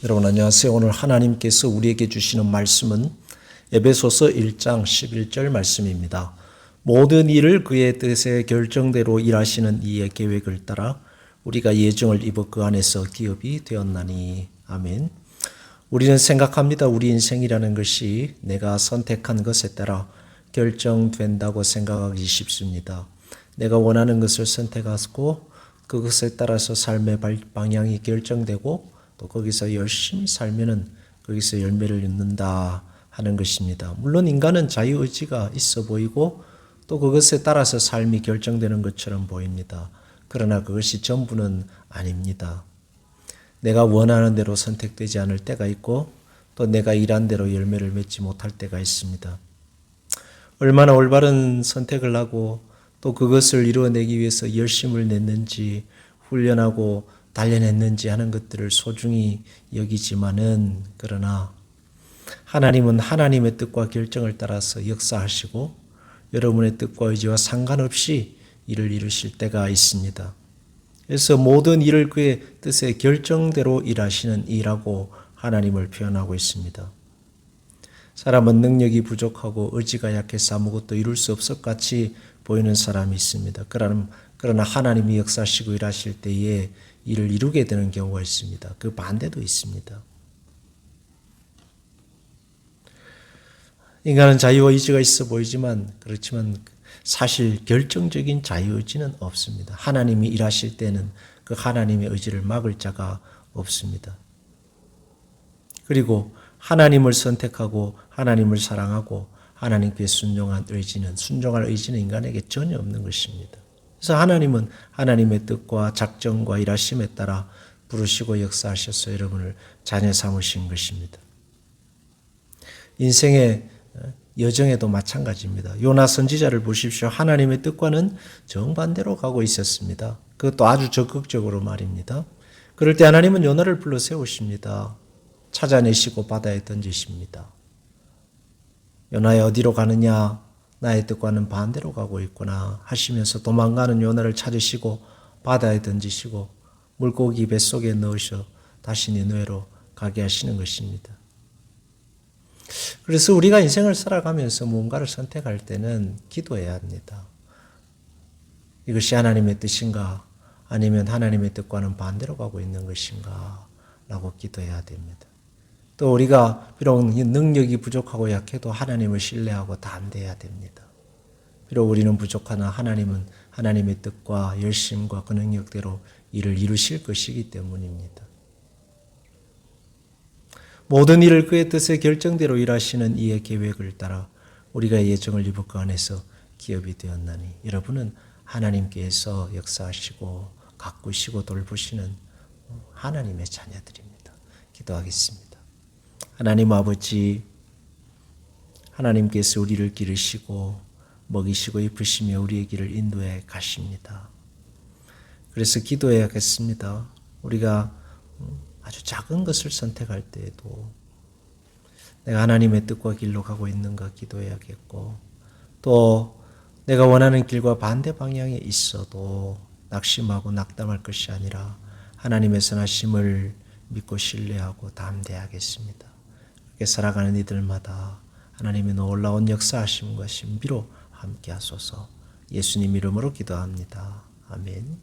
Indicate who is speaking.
Speaker 1: 여러분 안녕하세요. 오늘 하나님께서 우리에게 주시는 말씀은 에베소서 1장 11절 말씀입니다. 모든 일을 그의 뜻의 결정대로 일하시는 이의 계획을 따라 우리가 예정을 입어 그 안에서 기업이 되었나니. 아멘. 우리는 생각합니다. 우리 인생이라는 것이 내가 선택한 것에 따라 결정된다고 생각하기 쉽습니다. 내가 원하는 것을 선택하고 그것에 따라서 삶의 방향이 결정되고 또 거기서 열심히 살면은 거기서 열매를 잇는다 하는 것입니다. 물론 인간은 자유의지가 있어 보이고 또 그것에 따라서 삶이 결정되는 것처럼 보입니다. 그러나 그것이 전부는 아닙니다. 내가 원하는 대로 선택되지 않을 때가 있고 또 내가 일한 대로 열매를 맺지 못할 때가 있습니다. 얼마나 올바른 선택을 하고 또 그것을 이루어내기 위해서 열심을 냈는지 훈련하고 단련했는지 하는 것들을 소중히 여기지만은 그러나 하나님은 하나님의 뜻과 결정을 따라서 역사하시고 여러분의 뜻과 의지와 상관없이 일을 이루실 때가 있습니다. 그래서 모든 일을 그의 뜻의 결정대로 일하시는 이라고 하나님을 표현하고 있습니다. 사람은 능력이 부족하고 의지가 약해서 아무것도 이룰 수 없을 것 같이 보이는 사람이 있습니다. 그러나 하나님이 역사하시고 일하실 때에 일을 이루게 되는 경우가 있습니다. 그 반대도 있습니다. 인간은 자유의지가 있어 보이지만 그렇지만 사실 결정적인 자유의지는 없습니다. 하나님이 일하실 때는 그 하나님의 의지를 막을 자가 없습니다. 그리고 하나님을 선택하고 하나님을 사랑하고 하나님께 순종할 의지는 인간에게 전혀 없는 것입니다. 그래서 하나님은 하나님의 뜻과 작정과 일하심에 따라 부르시고 역사하셔서 여러분을 자녀 삼으신 것입니다. 인생의 여정에도 마찬가지입니다. 요나 선지자를 보십시오. 하나님의 뜻과는 정반대로 가고 있었습니다. 그것도 아주 적극적으로 말입니다. 그럴 때 하나님은 요나를 불러 세우십니다. 찾아내시고 바다에 던지십니다. 요나야 어디로 가느냐? 나의 뜻과는 반대로 가고 있구나 하시면서 도망가는 요나를 찾으시고 바다에 던지시고 물고기 뱃속에 넣으셔 다시 니느웨로 가게 하시는 것입니다. 그래서 우리가 인생을 살아가면서 무언가를 선택할 때는 기도해야 합니다. 이것이 하나님의 뜻인가 아니면 하나님의 뜻과는 반대로 가고 있는 것인가 라고 기도해야 됩니다. 또 우리가 비록 능력이 부족하고 약해도 하나님을 신뢰하고 담대해야 됩니다. 비록 우리는 부족하나 하나님은 하나님의 뜻과 열심과 그 능력대로 일을 이루실 것이기 때문입니다. 모든 일을 그의 뜻의 결정대로 일하시는 이의 계획을 따라 우리가 예정을 입어 그 안에서 기업이 되었나니. 여러분은 하나님께서 역사하시고 가꾸시고 돌보시는 하나님의 자녀들입니다. 기도하겠습니다. 하나님 아버지, 하나님께서 우리를 기르시고 먹이시고 입으시며 우리의 길을 인도해 가십니다. 그래서 기도해야겠습니다. 우리가 아주 작은 것을 선택할 때에도 내가 하나님의 뜻과 길로 가고 있는가 기도해야겠고, 또 내가 원하는 길과 반대 방향에 있어도 낙심하고 낙담할 것이 아니라 하나님의 선하심을 믿고 신뢰하고 담대하겠습니다. 그렇게 살아가는 이들마다 하나님의 놀라운 역사하심과 신비로 함께 하소서. 예수님 이름으로 기도합니다. 아멘.